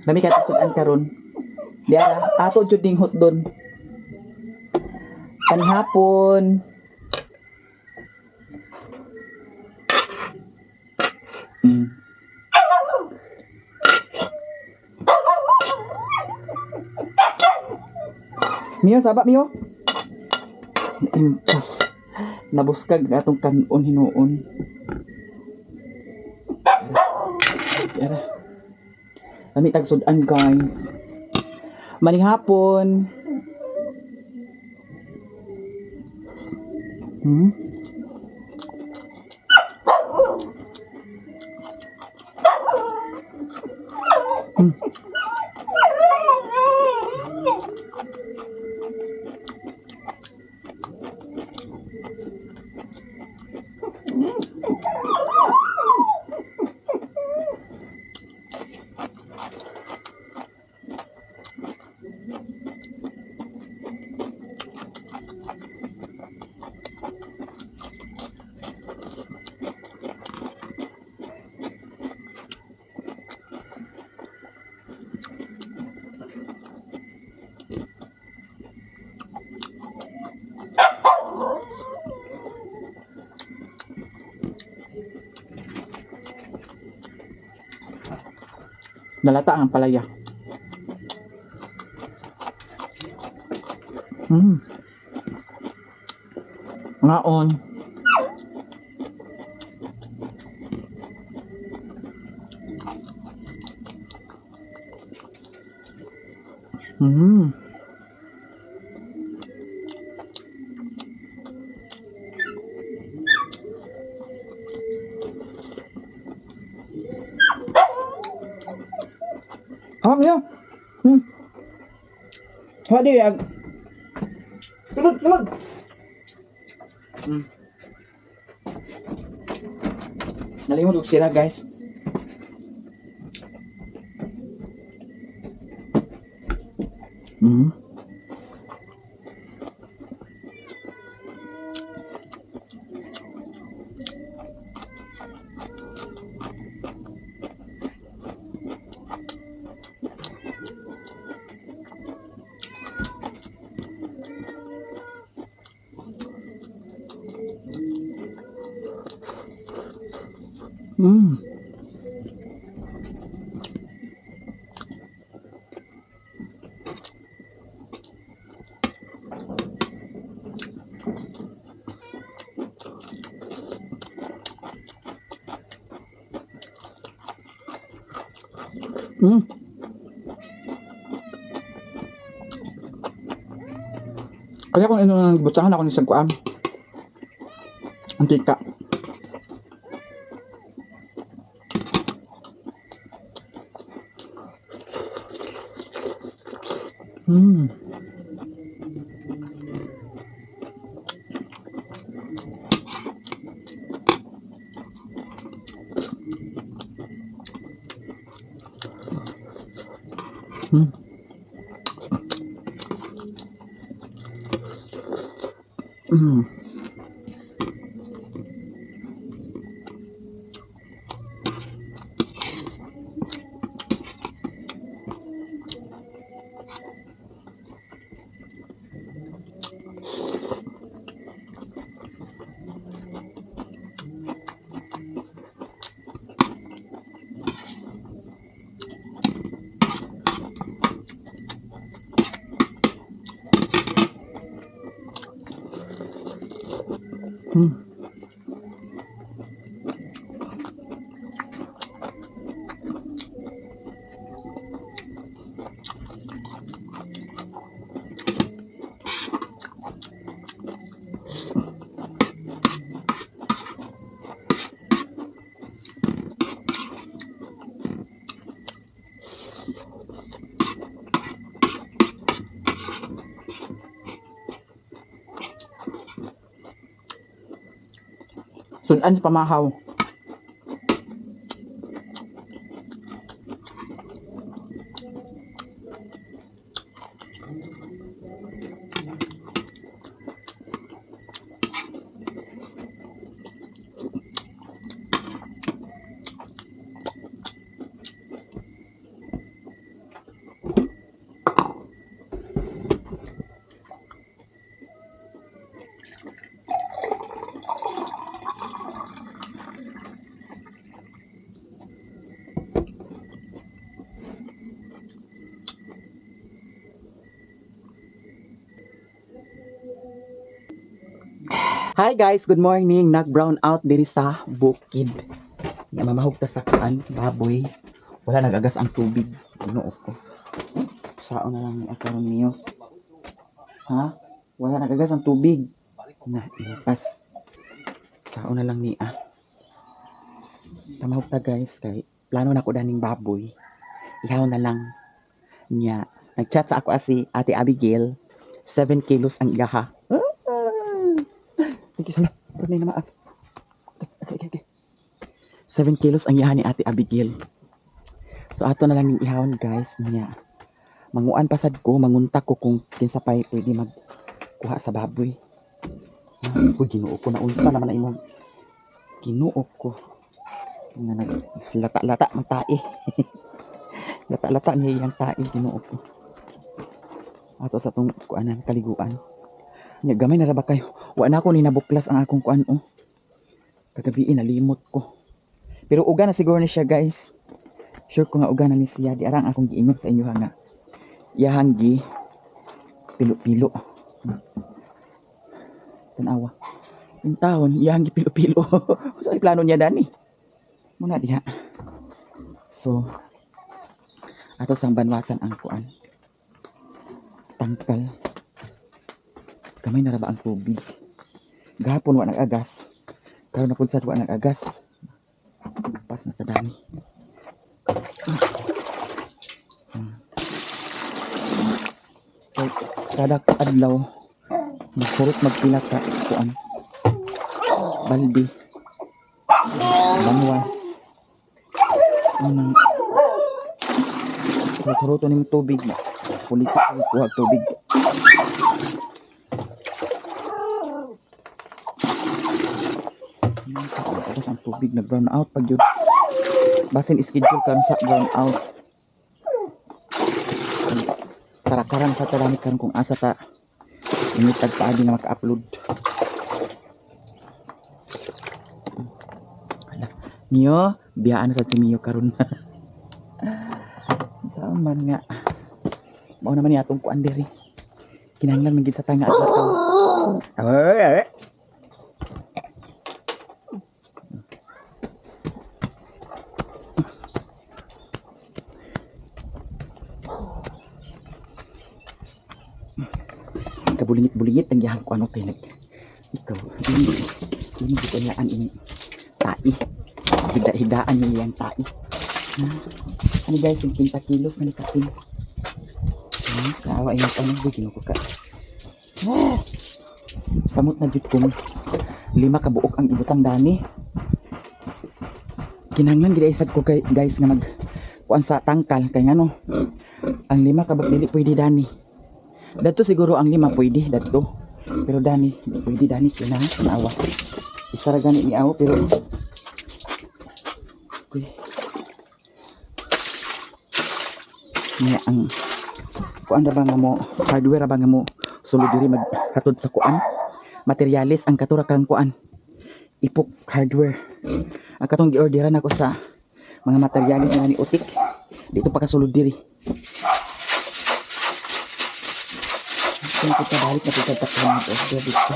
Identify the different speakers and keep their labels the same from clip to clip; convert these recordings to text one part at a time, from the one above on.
Speaker 1: Dami ka tasudan karon. Di ara ato jud ding hot don. Panhapon. Mio, saba Mio. Impas. Nabuskag atong kanon hinuon. Yara. Kami tagsudan guys. Maning hapon. Nalata ang palaya. Ngaon. Hawak niyo. Hawak di ag. Tulod, tulod. Nalimot og sira guys. Kaya kung ano butahan ako ng sagkuan. Antika. Sudan sa pamahaw. Hi guys, good morning. Nag-brown out diri sa bukid. Nga mamahog ta sa kaan, baboy. Wala nagagas ang tubig. Ginoo ko. Saan na lang ni akaron niyo? Ha? Wala nagagas ang tubig. Na, ipas. Saan na lang ni Tamahog ta guys kay plano na ko daning baboy. Ihaw na lang niya. Nag-chat sa ako si Ate Abigail. 7 kilos ang igaha. Thank you, sana. Pwede na maaf. Okay. 7 kilos ang yahan ni Ate Abigail. So, ato na lang yung ihawon, guys. Niya. Manguan pasad ko, mangunta ko kung kinsa pa pwede magkuha sa baboy. Ginoo ko na unsa naman na imong ginoo ko. Na naglata-lata ng tae. Lata-lata niya yung tae, ginoo ko. Ato sa tong kuanan, kaliguan. Nya gamay na ra ba kayo? Wa na ko ni nabuklas ang akong kuan Kagabi nalimot ko. Pero uga na siguro ni siya guys. Sure ko nga uga na ni siya. Di arang akong giingon sa inyo nga. Iyahang gi pilo-pilo. Tanawa. Yung taon, iyahang gi pilo-pilo. So plano niya dani. Muna diha. So ato sang banwasan ang kuan. Tangkal. Gamay na ra ba ang tubig? Gahapon wa nag-agas. Karon na pud sad wa nag-agas. Pas na tadani. Kada adlaw magsurot magpila ka kuan. Baldi. Banwas. Unang turuto ni tubig. Politik kuha tubig. Tapos ang tubig na brown out pag yun. Basin schedule karon sa brown out. Karakaran sa talamik karon kung asa ta imitag paagi na maka-upload. Mio, biyaan sa si Mio karon. Saan man nga. Mao naman ni atong kuan diri. Kinahanglan magid sa tanga at lakaw. Kabulingit-bulingit ang yahan ko kay nag. Ikaw, ini ko niyaan ini tai. Hida-hidaan niya yung tai. Ano guys, yung 50 kilos na nikatin. Kaawa yung tanong, ginuko ka. Samot na dito kong 5 kabuok ang ibutang dani. Kinahanglan gid isad ko kay guys nga mag kuan sa tangkal kay ngano. Ang 5 kabuok dili pwede dani. Dato siguro ang 5 pwede dato. Pero dani, pwede dani kina naawa. Isa ra gani ni awo pero niya ang kuan ra ba nga mo hardware ra ba nga mo sulod diri maghatod sa kuan materialis ang katura kang kuan ipok hardware ang katong giorderan ako sa mga materialis nga ni utik dito pa kasulod diri kung kita balik na pagkatakpan ito dito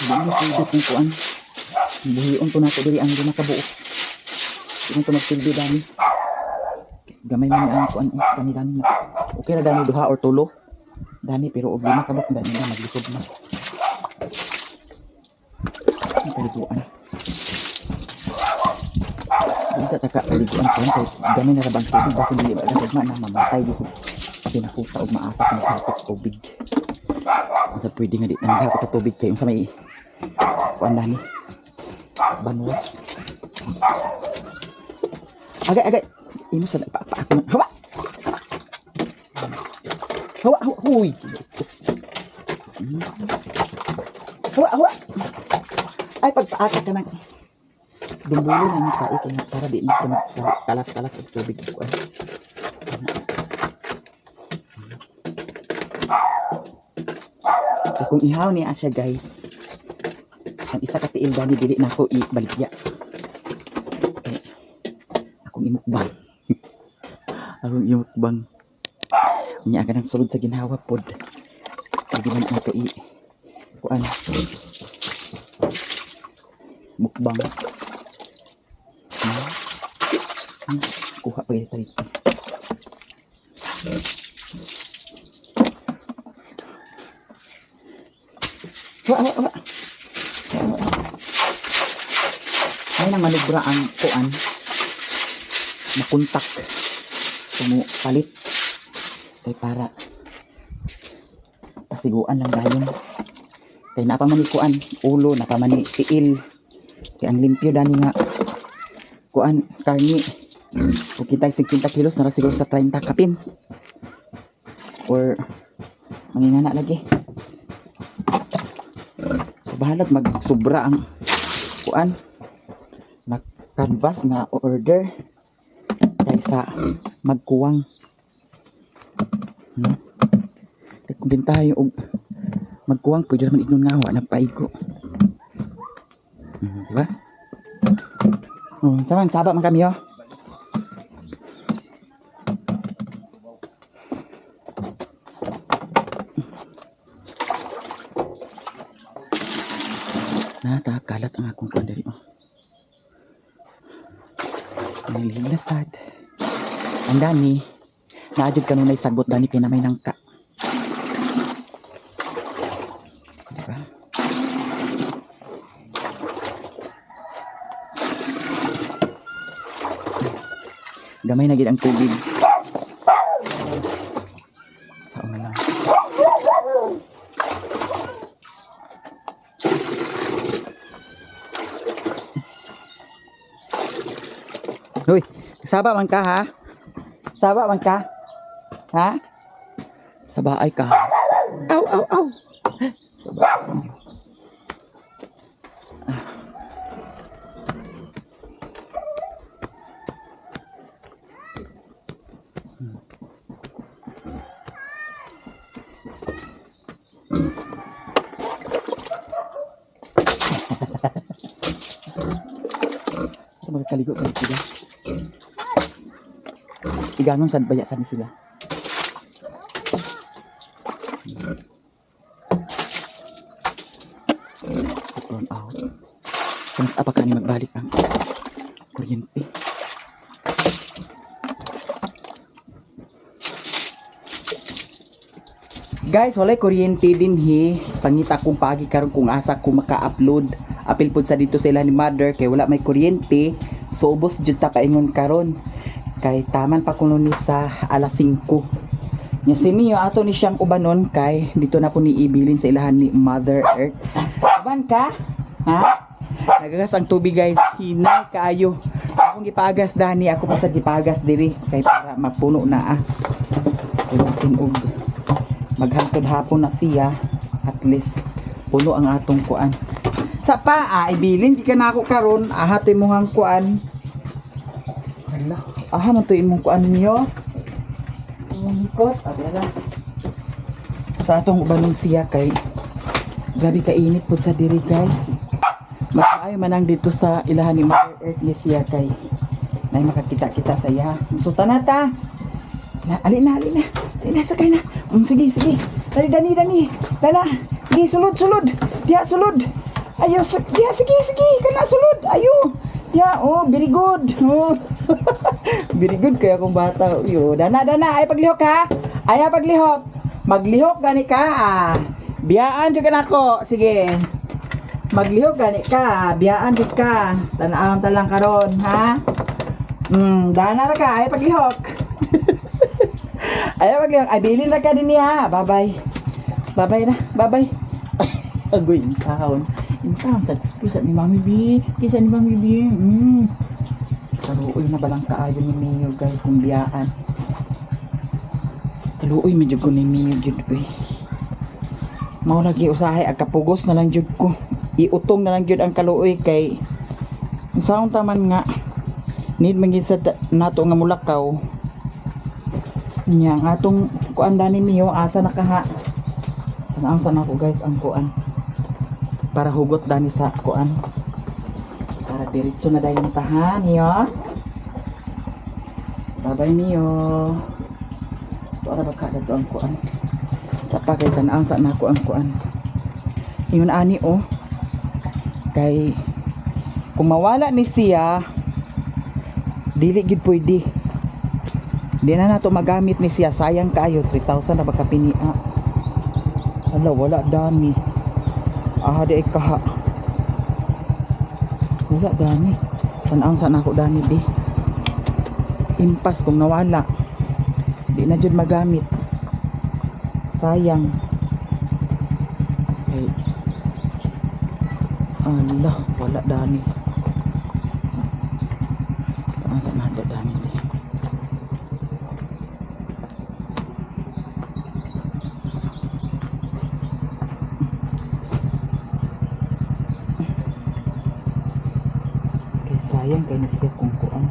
Speaker 1: hindi mo pwede kung kuan buhion to nato diri ang 5 kabuok kung ito magsilbi dami gamay man ang kuan kani dani okay ra dani duha or tulo dani pero og 5 kabuk dani na maglisod na ang kaliguan dito taka kaliguan ko kay gamay na ra bang tubig basta dili ba gagma na mamatay dito pinakuta og maasa kung tapos tubig sa pwede nga di nang tubig kay unsa may kuan dani banwas agay imo sa pa ako na hawa huy hawa ay pagpaaka ka nang dumbulo na yung tae kaya para di na sa kalas-kalas at tubig ko kung ihaw niya siya guys ang isa ka tiil dali dili na ako ibaligya akong imukbang akong imukbang niya ka nang sulod sa ginhawa pod pwede man nato kuan mukbang. Kuha pa ito. Wa. Ay nang manubra ang kuan. Makuntak. Sumu palit. Kay para pasiguan lang dayon. Kay napaman ni kuan ulo, napaman ni tiil. Kay ang limpyo dani nga kuan karni. Kung kita 50 kilos na siguro sa 30 kapin. Or mangingana lagi. So bahalag magsubra ang kuan. Mag-canvas na order kaysa magkuwang. Kung din tayo og magkuwang pwede naman ignon nga wa na paigo. Diba? Saba man kami Natakalat ang akong kuwan diri Nililasad. Ang dani naadjud kanunay sagot dani kay na may nangka. Diba? Gamay na gid ang tubig. Sao na lang. Hoy, saba man ka ha? Saba man ka? Ha? Sabaay ka. Aw. Saba. Magkaligo ka sila. Iganon sad baya sa sila. Turn out. Kamus apa kani magbalik ang kuryente. Guys, walay kuryente din pangita kong pagi karon kung asa ko maka-upload. Apil pud sa dito sila ni mother kay wala may kuryente. So ubos jud ta paingon karon. Kay taman pa kuno ni sa alas 5. Nya si Mio ato ni siyang ubanon kay dito na po ni ibilin sa ilahan ni Mother Earth. Uban ka? Ha? Nagagas ang tubig guys. Hinay kaayo. Akong gipagas dani ako pa sa gipagas diri kay para mapuno na Kaya sinog. Maghantod hapon na siya at least puno ang atong kuan. Sa pa ibilin di ka na ako karon ahatoy mo hang kuan. Hala. Aha man to imong kuan niyo. Ikot, abela. So atong ubanon siya kay grabe ka init pud sa diri guys. Makaayo manang dito sa ilahan ni Mother Earth ni siya kay nay makakita-kita sa iya. Musutan na ta. Ali na. Sakay na. Sige. Dani. Dala. Sige, sulod. Diha sulod. Ayo, diha sige. Kana sulod. Ayo. Diha, very good. Very good kaya akong bata. Yo, dana. Ay paglihok ha. Ay paglihok. Maglihok gani ka. Biyaan jud kanako. Sige. Maglihok gani ka. Biyaan jud ka. Tan-awon ta lang karon, ha? Dana ra ka. Ay paglihok. Ay paglihok. Ay bilin ra ka din niya. Bye-bye. Bye-bye na. Bye-bye. Agoy, kahon. Intang kisa ni Mami B. Kaluoy na balang kaayo ni Mio guys kung biyaan. Kaluoy medyo ko ni Mio jud uy. Mao lagi usahay ag kapugos na lang jud ko. Iutong na lang jud ang kaluoy kay saon taman nga need mangisa nato nga mulakaw. Nya nga atong kuan dani Mio asa nakaha. Asa na ko guys ang kuan. Para hugot dani sa kuan. Para diretso na dayon tahan niyo. Bye-bye Mio. Para ba kada to ang kuan. Sa pagay tan-ang sa nako ang kuan. Yun ani oh. Kay kung mawala ni siya, dili gid pwede. Di na nato magamit ni siya, sayang kaayo 3,000 na pagkapinia. Hala, wala dami. Di ay kaha. Wala dami. Tanaang sana ako dami di. Impas kung nawala. Di na jud magamit. Sayang. Okay. Ala, wala dami. Asa na ito dami di. Okay, sayang kay siya kung kuan.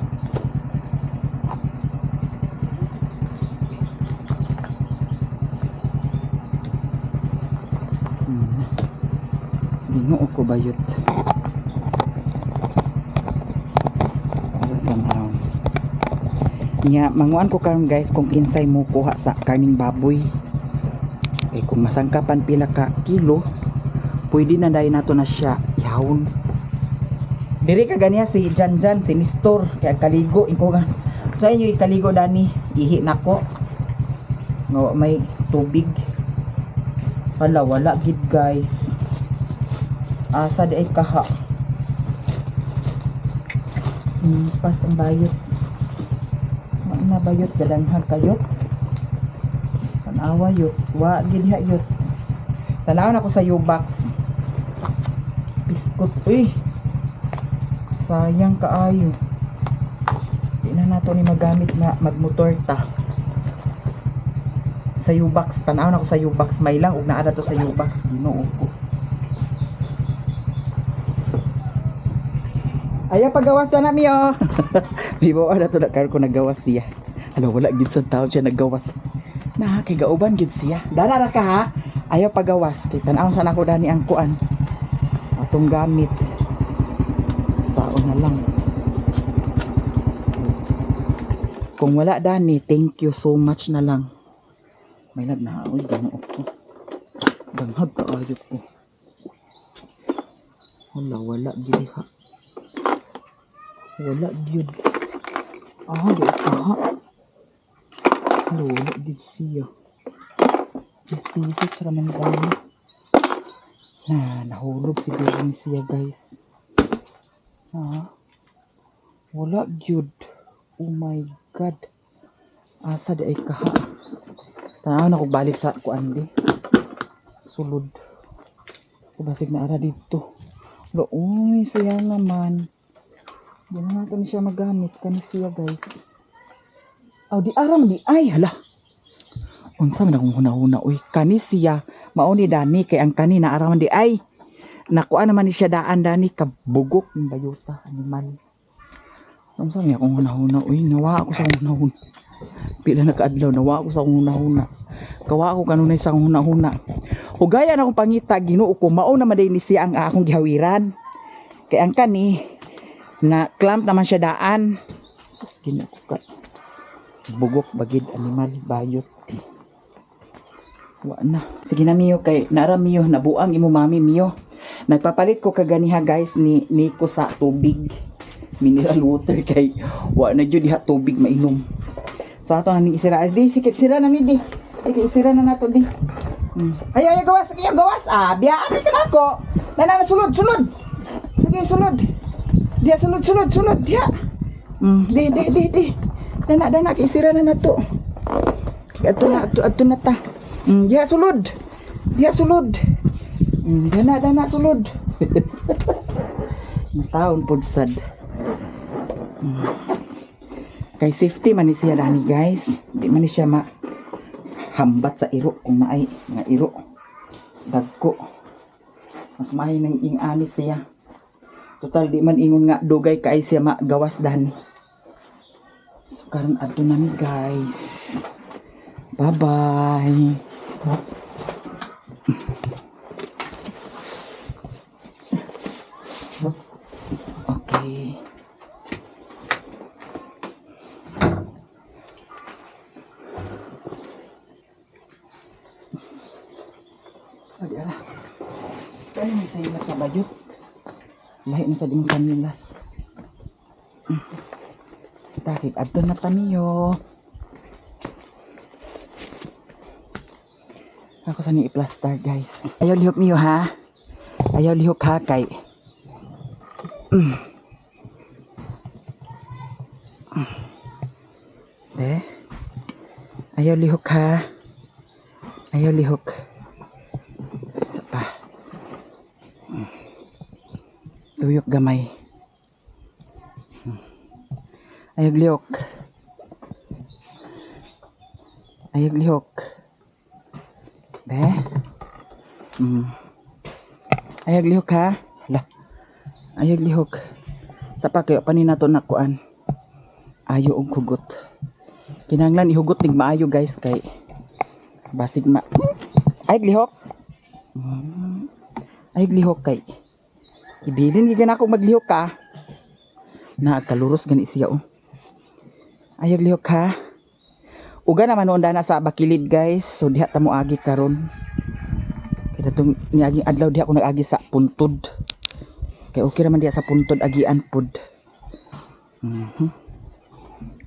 Speaker 1: Ginoo ko bayot. Nya manguan ko karon guys kung kinsay mo kuha sa karning baboy. Eh kung masangkapan pila ka kilo, pwede na dai nato na siya ihawon. Diri ka ganiya si Janjan, si Nestor, kaya kaligo iko nga. Sa inyo ikaligo dani, ihi nako. Nga may tubig. Hala, wala gid guys. Asa di ay kaha. Pas ang bayot. Na bayot galanghag kayot. Tanawa yot. Wa gid ha yot. Tanaw na ko sa U-box. Biskot. Uy. Sayang kaayo. Di na nato ni magamit na magmotor ta. Sa U-box. Tanaw na ko sa U-box. May lang ug naa to sa U-box. Ginoo ko. Ayaw pagawas na nami oh. Di ba na to na ko nagawas siya. Ano wala gid sa taon siya nagawas. Na kay gauban gid siya. Dala ra ka ha. Ayaw pagawas kay tan-aw sana ko dani ang kuan. Atong gamit. Saon na lang. Kung wala dani, thank you so much na lang. May na oy Ginoo ko. Danghag kaayo ko. Wala gid ha. Wala gyud. Di kaha. Wala gyud siya. 10 pieces raman dami. Nahulog siguro ni siya guys. Wala gyud. Oh my god. Asa di ay kaha. Tanaw na ko balik sa kuan di. Sulod. Basig na ara dito. Uy, sayang naman. Di na natin siya magamit kani siya guys. Di aram di ay hala. Unsa man akong hunahuna uy kani siya mao ni dani kay ang kani na araman di ay. Nakuha naman ni siya daan dani kabugok ng bayuta animal. Unsa man akong hunahuna uy nawa ako sa hunahuna. Pila na kaadlaw nawa ako sa hunahuna. Kawa ako kanunay sa hunahuna. Hugaya na akong pangita Ginoo ko mao naman day ni siya ang akong gihawiran. Kay ang kani na clamp naman siya daan. Sus Ginoo ko ka. Bugok bagid animal bayot. Wa na. Sige na miyo kay nara miyo nabuang imo mami miyo. Nagpapalit ko kaganiha guys ni Nico sa tubig. Mineral water kay wa na jud diha tubig mainom. So ato na ni isira. Di sikit sira na ni di. Ay isira na nato di. Ay gawas, gawas. Biyaan ka na ko. Nana sulod. Sige sulod. Dia sulod dia. Di. Dana isira na nato. Ato na ta. Dia sulod. Dana sulod. Taon pud sad. Kay safety man ni siya dani guys. Di man ni siya hambat sa iro kung maay nga iro. Dagko. Mas maay nang ing-ani siya. Total di man ingon nga dugay kay siya magawas dani. So karon adto na ni guys. Bye-bye. Okay. Adi ala. Kani may sanilas sa bayot. Lahi na sa dimong sanilas. Takip, adto na taniyo. Ako sa ni i-plaster guys. Ayaw lihok niyo ha. Ayaw lihok ha kay. De. Ayaw lihok ha. Ayaw lihok. Isa pa. Tuyok gamay. Ayaw lihok. Ayaw lihok. De. Ayaw lihok ha. Hala. Ayaw lihok. Sa pa kayo panin nato nakuan. Ayo og hugot. Kinahanglan ihugot ning maayo guys kay basig ma. Ayaw lihok. Ayaw lihok kay ibilin gigan ako maglihok ka. Na kaluros gani siya oh. Ayaw lihok ha. Uga naman noon na sa bakilid guys. So diha ta mo agi karon. Kaya itong niaging adlaw diha ako nag-agi sa puntod. Kaya okay naman diha sa puntod agian pod.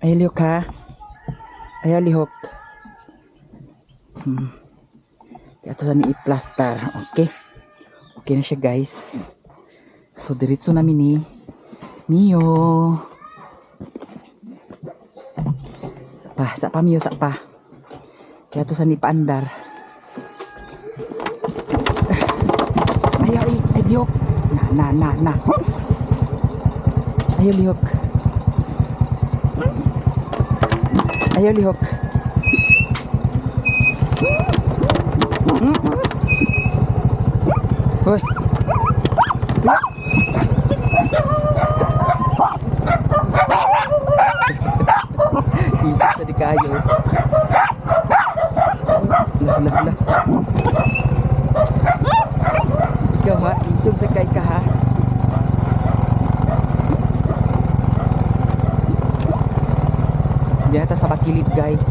Speaker 1: Ayaw lihok ha. Ayaw lihok. Kaya ito sa ni i-plaster. Okay. Okay na siya guys. So diretso namin ni Mio. Sapa Mio, sapa. Kaya ito sa ni paandar. Ayaw lihok. Na. Ayaw lihok. Ayaw lihok. Hoy. Isip sa di kayo. Lah. Ikaw ha, isog sa kay ka ha. Diyan sa bakilid guys.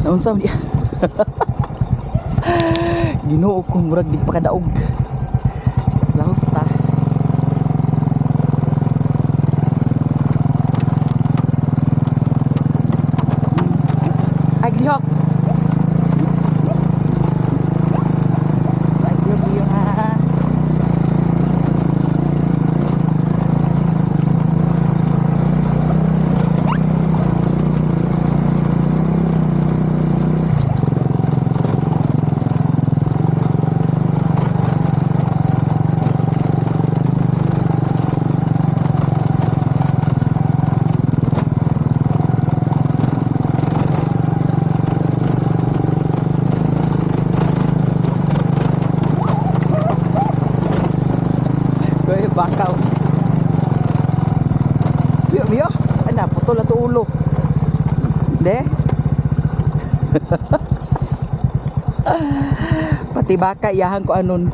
Speaker 1: Naunsa man diya. Ginoo ko murag di pa kadaog. Lahos ta. Aglihok. Aglihok ha. Bakaw. Biyo. Ana, putol ato ulo. De. Pati baka iyahan ko anon.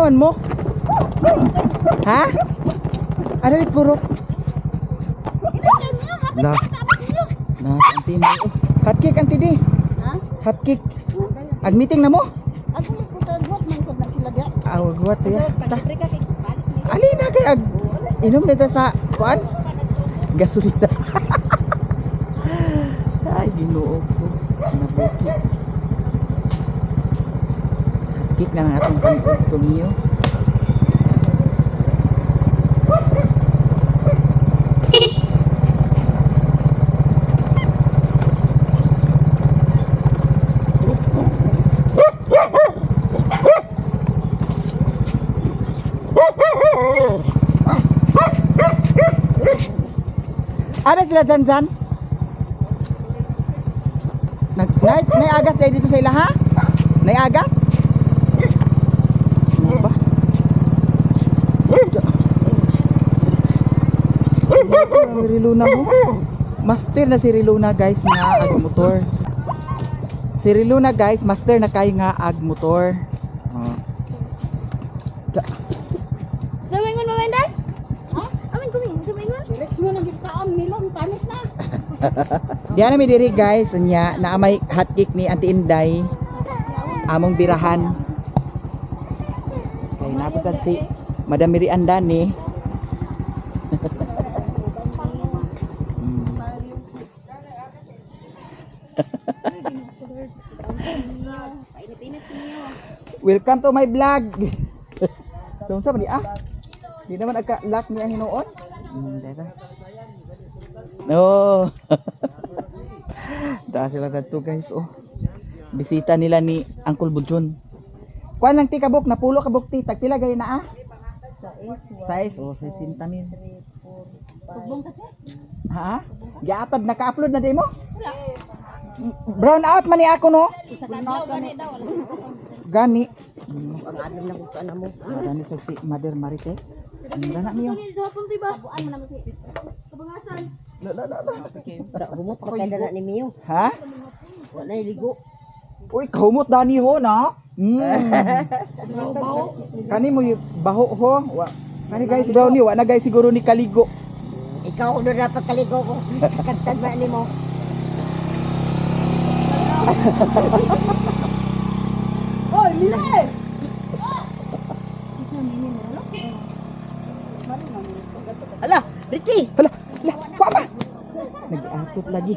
Speaker 1: man mo? Ha? Ano ito puro? La. Na, anti mo. Hotcake anti di.
Speaker 2: Ha?
Speaker 1: Hotcake. Ag meeting na mo?
Speaker 2: Ako ni ko tagwat man sad na sila dia.
Speaker 1: What siya? Ta.
Speaker 2: Pagdibri ka kay balik ni.
Speaker 1: Ali na kay ag inom nito sa kuan? Gasolina. Ay, ginoo ko. Nabuti. Hotcake na nga itong panitong niyo. Ada sila dyan? Naiagas dahil dito sa ila ha? Naiagas? Ano ba? Si Riluna mo. Master na si Riluna guys nga ag motor. Si Riluna guys, master na kayo nga ag motor.
Speaker 2: Samingon mo menday? Ha? Amin kumin, samingon. Rex mo na gitaon milon panis na.
Speaker 1: Diyan na mi diri guys, nya na may hotcake ni Auntie Inday. Among birahan. Kay napatad si Madam Mirianda ni.
Speaker 2: Painit-init si niyo.
Speaker 1: Welcome to my vlog. Dong sa di ah. Di naman agka-lock niya hinuon. No. Daa sila dito guys oh. Bisita nila ni Uncle Budjon. Kuan lang ti kabok na pulo kabok ti tagpila gay na ah. Size oh 60 mil.
Speaker 2: Tugbong kasi.
Speaker 1: Ha? Giatad naka-upload na di mo? Brown out man ni ako no.
Speaker 2: Isa ka daw gani daw.
Speaker 1: Gani.
Speaker 2: Ang alam na kung ano mo.
Speaker 1: Gani sa si Mother Marites. Ang gana niyo.
Speaker 2: Dili hapon di ba? Buan mo naman si. Kabangasan.
Speaker 3: Para humot pa kay dana ni Mio.
Speaker 1: Ha?
Speaker 3: Wala iligo.
Speaker 1: Uy, kahumot dani ho na. Kani mo yung baho ho. Kani guys brownie wa na guys siguro ni kaligo.
Speaker 3: Ikaw do dapat kaligo ko. Kantad ba nimo?
Speaker 1: Oy, Mile!
Speaker 3: Ala, Ricky.
Speaker 1: Hala, papa. Nag-atot lagi.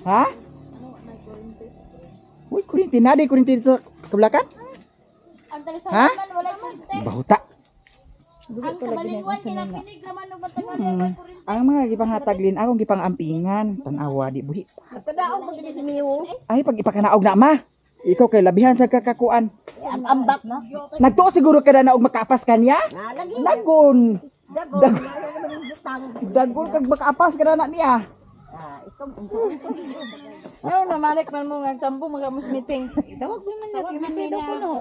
Speaker 1: Ha? Uy, kurinti na di kurinti dito kablakan?
Speaker 2: Ang tali
Speaker 1: Ha?
Speaker 2: sa man wala kurente.
Speaker 1: Bahuta.
Speaker 2: Ang sa balingwan kinapinig naman ng batangan ng kurente.
Speaker 1: Ang mga gipangataglin akong gipangampingan, tanawa di buhi.
Speaker 3: Katadaog mo gid si Mio.
Speaker 1: Ay pag ipakanaog na ma. Ikaw kay labihan sa kakakuan.
Speaker 3: Ang ambak na.
Speaker 1: Nagtuo siguro ka na naog makapas kanya?
Speaker 3: Nalagi.
Speaker 1: Dagon.
Speaker 3: Dagon.
Speaker 1: Dagon kag makapas ka na niya.
Speaker 3: Ikaw
Speaker 2: Ano na malik man mo nga tambo magamus meeting.
Speaker 3: tawag mo man lagi man daw
Speaker 2: Daw
Speaker 3: kuno.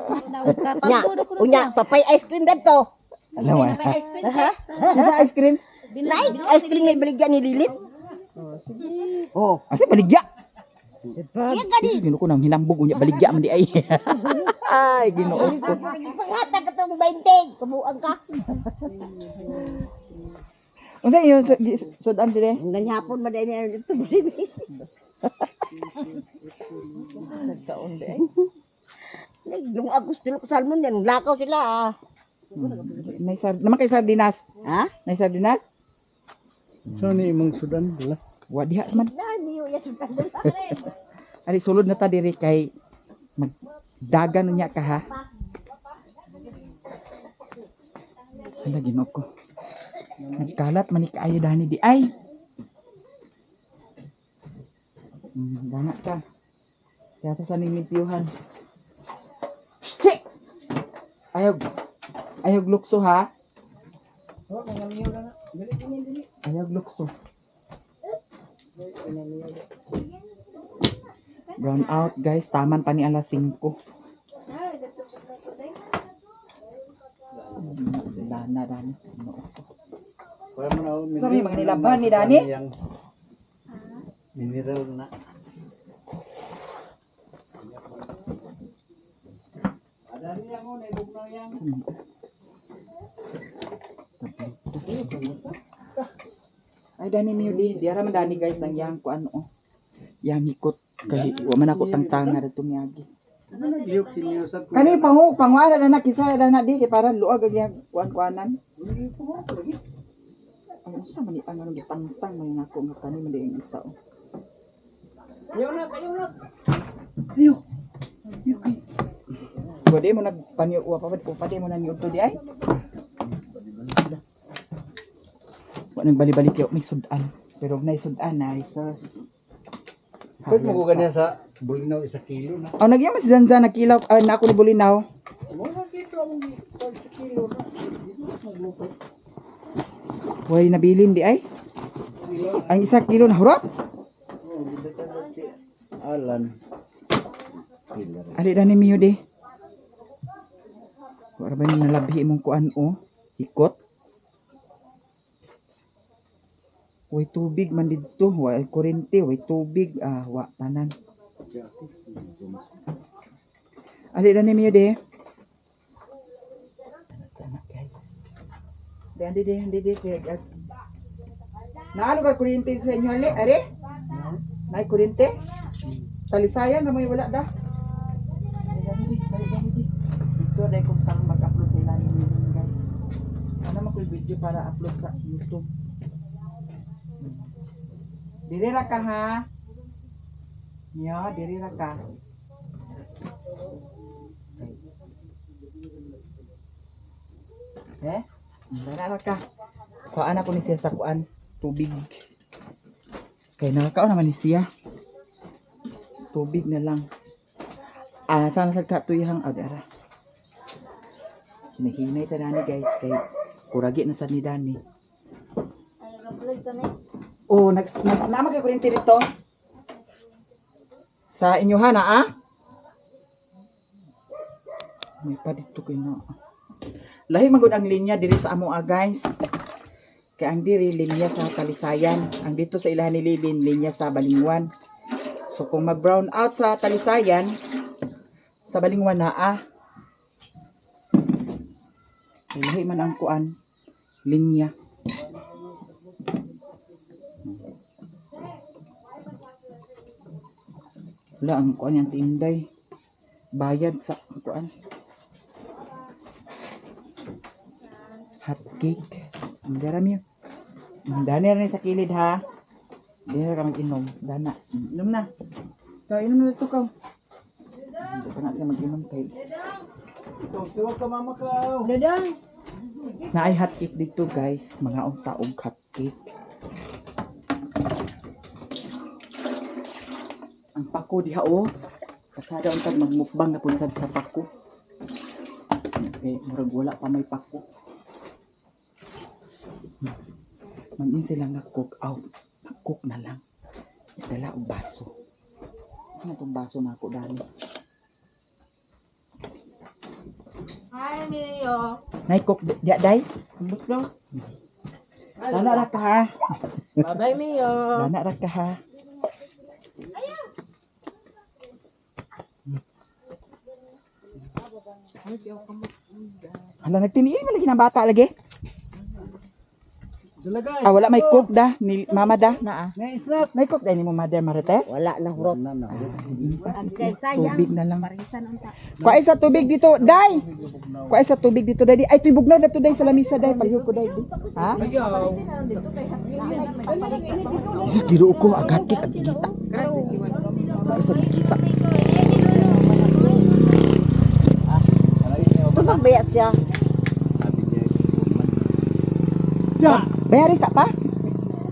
Speaker 2: Nya.
Speaker 3: Unya, papay ice cream dadto.
Speaker 1: Alam mo.
Speaker 2: Ice cream.
Speaker 1: Sa ice cream?
Speaker 3: Like ice cream ni baligyan ni Lilit. Oh,
Speaker 1: Asa baligya?
Speaker 3: iya gani.
Speaker 1: Ginoo ko nang hinambog unya baligya man di ay. Ay, ginoo ko.
Speaker 3: Panghatag katong 20. Kabuang ka.
Speaker 1: Unsa yun sudan dire?
Speaker 3: Nangyapon man dai dito. Yung Agustino ko salmon yan, lakaw sila ah.
Speaker 1: Naman kay sardinas.
Speaker 3: Ha?
Speaker 1: Nay sardinas?
Speaker 4: So ni imong sudan wala.
Speaker 1: Wa diha man.
Speaker 3: Dani yung yasuntan doon sa
Speaker 1: Ali sulod na ta diri kay magdagan unya ka ha. Hala ginoo ko. Nagkalat man ni kaayo dani di ay. Dana ka. Kaya sa ning limpyuhan. Shit! Ayog lukso ha. Ayog lukso. Brown out guys, taman pa ni alas 5. Dana dani.
Speaker 4: Kaya mo na
Speaker 1: Sabi mga nilaban ni Dani?
Speaker 4: Mineral na.
Speaker 1: Ay dani mi di ara man dani guys ang yang kuan oh. Yang ikot kay wa man ako tangtanga dito miyagi.
Speaker 4: Liyok si Mio sa
Speaker 1: Kani pangwala na kisa na di kay para luag ang yang kuan-kuanan. Ay unsa man ni ang gitangtang man nako nga kani man di ang isa oh.
Speaker 4: Ayaw na.
Speaker 1: Ayo. Wade mo nagpanyo wa pa di mo na niudto di ay. Wa nang bali-balik yo may sudan. Pero nay sudan na sus.
Speaker 4: Pwede mo ko ganyan sa bulinaw 1 kilo na.
Speaker 1: Oh nagyan mas zanza na kilaw na ako ni Bulinaw.
Speaker 4: Mo na dito ang 1 kilo na.
Speaker 1: Way nabilin di ay. Ang 1 kilo na hurot.
Speaker 4: Oh, gidatan si Alan.
Speaker 1: Ali dani miyo di. Wala ba yung nalabhi mong kuan o? Ikot. Way tubig man dito, way kurente, way tubig, wa tanan. Ali dani miyo di. Sana guys. Di. Naano ka kurente sa inyo ali? Are? Nay kurente? Talisayan na may wala da. Dali. Dito dahil kung tang mag-upload sa ilalim nyo guys. Ano mo ko video para upload sa YouTube. Diri ra ka ha. Yo, diri ra ka. Dara ra ka. Kuan ako ni siya sa kuan tubig. Kay nakakaon naman ni siya. Tubig na lang. Sana sa katuyhang agara. Hinahinay ta dani guys kay kuragi na sa ni dani.
Speaker 2: Ay, nag-upload kami.
Speaker 1: Oh, nama kay kurente dito. Sa inyo na May pa dito kay na. Lahi magud ang linya diri sa amo guys. Kay ang diri linya sa Talisayan, ang dito sa ilahan ni Lilin linya sa Balingwan. So kung mag-brown out sa Talisayan, sa Balingwan lahi man ang kuan linya. Wala ang kuan yung tinday. Bayad sa kuan. Hot cake. Ang darami yun. Ang dani rin sa kilid ha. Hindi na ka mag-inom. Dana. Inom na. Ikaw, inom na ito ka. Hindi pa na siya mag-inom kay.
Speaker 4: Tuwag ka mama ka.
Speaker 2: Dadang.
Speaker 1: Na ay hot cake dito guys. Mga untaog hot cake. Ang pako diha o. Kasada untag magmukbang na punsad sa pako. Murag wala pa may pako. Mangin sila nga cook out. Mag-cook na lang. Dala og baso. Ano itong baso na ako dali?
Speaker 2: Hi, Mio.
Speaker 1: Nay-cook diya day?
Speaker 2: Ambot lang.
Speaker 1: Dana ra ka ha.
Speaker 2: Bye-bye, Mio.
Speaker 1: Dana ra ka ha. Hala, nagtiniin mo lagi ng bata lagi.
Speaker 4: Dalagay.
Speaker 1: Wala may cook da. Ni mama da.
Speaker 2: Naa.
Speaker 4: Ngay snack.
Speaker 1: May cook da ni mo Mother Marites?
Speaker 2: Wala na hurot. Kay sayang.
Speaker 1: Tubig na lang.
Speaker 2: Parisan unta.
Speaker 1: Kuha isa tubig dito, day. Kuha isa tubig dito, day. Ay, tibugnaw na to, day, sa lamisa, day. Palihog ko, day. Ha? Jesus, giro ko, agati, agigita. Basta agigita.
Speaker 2: Ito magbaya siya.
Speaker 1: Bayari sa pa?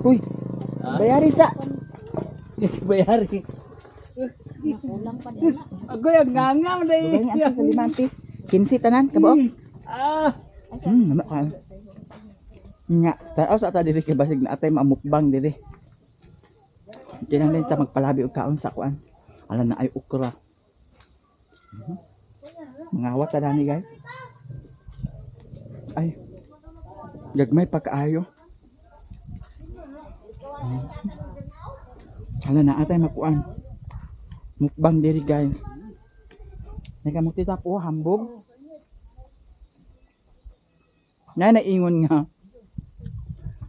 Speaker 1: Uy, bayari sa.
Speaker 4: Bayari.
Speaker 2: Kulang pa din.
Speaker 4: Ako yung ngangam na
Speaker 1: Ganyan ang sa limanti. 15 tanan, kabuok. Nama ka. Nga, taraw sa ata diri kay basig na atay mamukbang diri. Tinang din ta magpalabi og kaon sa kuan. Ala na ay ukra. Mga awat ta dani guys. Ay. Gagmay pa kaayo. Ala na atay makuan. Mukbang diri guys. Nagkamukti ta po hambog. Na naingon nga.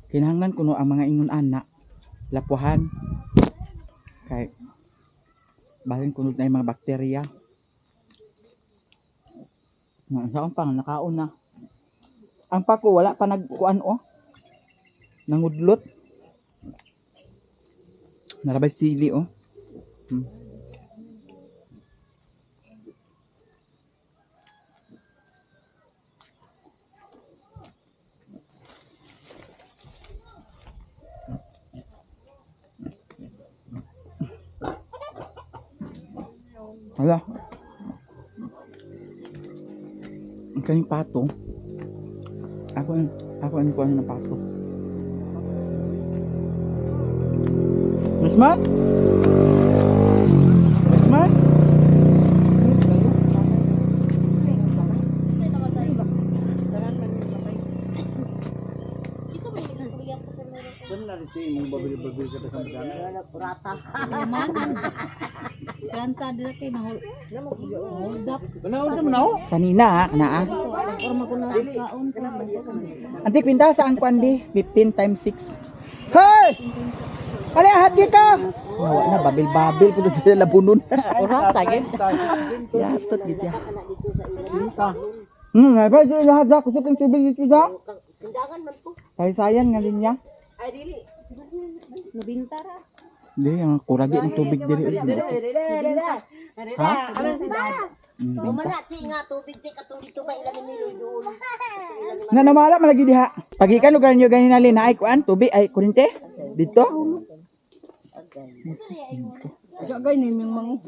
Speaker 1: Kinahanglan kuno ang mga ingon anak. Lapuhan. Kay bahin kunod na yung mga bakterya. Nga, saan pang nakaon na. Ang pako wala pa nagkuan oh. Nangudlot. Narabay sili oh. Hala. Ang kanyang pato. Ako ang kuha ng pato. Masman? Masman?
Speaker 4: Saan na rin siya imong babili-babili ka sa kamagana?
Speaker 3: Rata.
Speaker 2: Kansa dira kay hold up.
Speaker 4: Panahon sa manaw?
Speaker 1: Sanina ha, naa.
Speaker 2: Orma ko na kaon ka.
Speaker 1: Antik pinta sa ang kuan di 15 times 6. Hey! Kali hati ka. Wala na babil-babil pud sa labunon.
Speaker 2: Ora tagid.
Speaker 1: Yatot gid ya. Ay ba di lahat ako sa tubig dito da.
Speaker 3: Tindagan man ko.
Speaker 1: Kay sayan nga linya.
Speaker 3: Ay, dili.
Speaker 2: Nabintara.
Speaker 1: Di ang kuragi ang tubig diri. Ha?
Speaker 3: Umana, ti nga, tubig, ti katong dito ba ilagin nilo doon.
Speaker 1: Na namala man lagi diha. Pagikan lugar niyo ganin na lina ay kuan tubig ay kurente dito.
Speaker 2: Jagay ni ming mangu.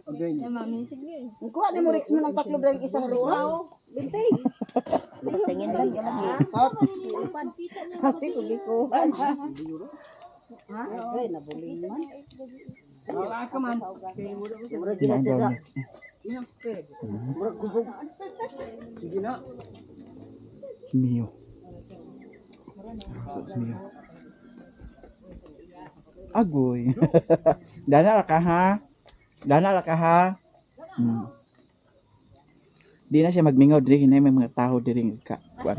Speaker 3: Kuha ni mo Rex mo ng taklo dahil isang ruwa.
Speaker 2: Bintay.
Speaker 3: Tingin lang ka lagi. Happy ko gikuhan. Ay, nabuling man.
Speaker 2: Wala ka man.
Speaker 3: Murag gina siya sa... Murag gubog.
Speaker 1: Mio. Mio. Agoy. Dana ra ka ha. Dana ra ka ha. Di na siya magmingaw diri hinay may mga taho diri ka. Kuan.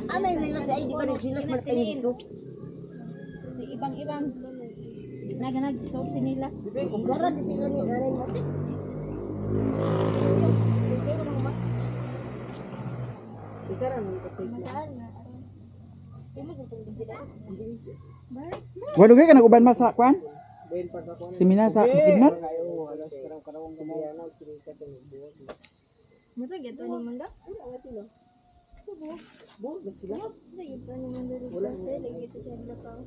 Speaker 3: Amay nilang dahil di ba rin sila magpangito.
Speaker 2: Si ibang-ibang nag-suot sinilas.
Speaker 3: Kung gara di tingnan ni garin mo. Ikaran mo ito.
Speaker 1: Walo kay ka naguban ma sa kuan? Semina sa Bukidnot?
Speaker 5: Mata gitu ni manda. Buat sila. Buat sila. Lagi tu ni manda di lagi tu saya belakang.